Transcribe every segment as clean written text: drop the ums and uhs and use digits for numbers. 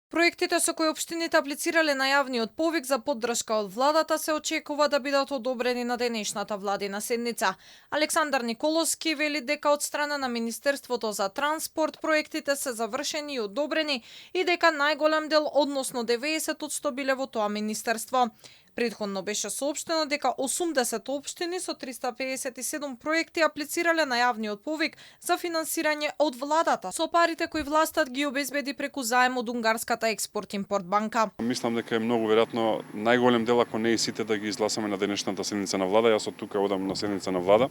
Проектите со кои општините аплицирале на јавниот повик за поддршка од владата се очекува да бидат одобрени на денешната владина седница. Александар Николовски вели дека од страна на Министерството за транспорт проектите се завршени и одобрени и дека најголем дел, односно 90% биле во тоа министерство. Претходно беше соопштено дека 80 општини со 357 проекти аплицирале на јавниот повик за финансирање од владата со парите кои властат ги обезбеди преку заем од унгарската Експорт-импорт банка. Мислам дека е многу веројатно најголем дел, ако не и сите, да ги изгласаме на денешната седница на влада. Јас од тука одам на седница на влада.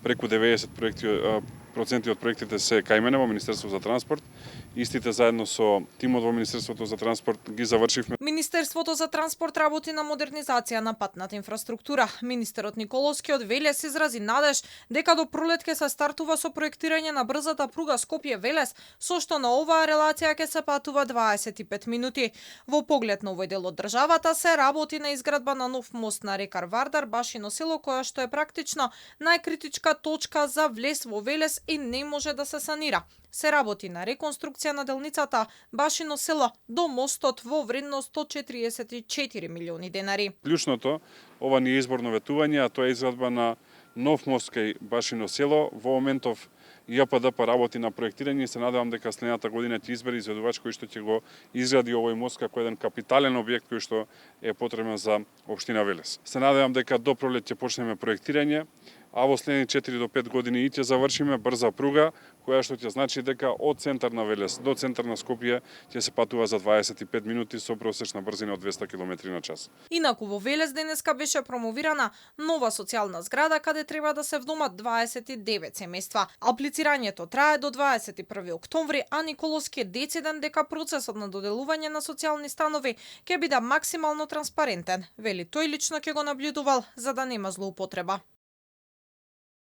Преку 90% од проектите се кај мене во Министерството за транспорт. Истите заедно со тимот во Министерството за транспорт ги завршивме. Министерството за транспорт работи на модернизација на патната инфраструктура. Министерот Николовски од Велес изрази надеж дека до пролет ќе се стартува со проектирање на брзата пруга Скопје-Велес, со што на оваа релација ќе се патува 25 минути. Во поглед на овој дел од државата се работи на изградба на нов мост на река Вардар Башино село, која што е практично најкритичка точка за влез во Велес и не може да се санира. Се работи на реконструкција на делницата Башино село до мостот во вредност 144 милиони денари. Клучното, ова не е изборно ветување, а тоа е изградба на нов мост кај Башино село. Во моментов ЈПДП работи на проектирање и се надевам дека следната година ќе избере изведувач кој што ќе го изгради овој мост како еден капитален објект кој што е потребен за општина Велес. Се надевам дека до пролет ќе почнеме проектирање, а во следни 4 до 5 години и ќе завршиме брза пруга, која што ќе значи дека од центар на Велес до центар на Скопје ќе се патува за 25 минути со просечна брзина од 200 км на час. Инаку во Велес денеска беше промовирана нова социјална зграда каде треба да се вдомат 29 семејства. Аплицирањето трае до 21 октомври, а Николовски е дециден дека процесот на доделување на социјални станови ќе биде максимално транспарентен. Вели тој лично ќе го наблюдувал за да нема злоупотреба.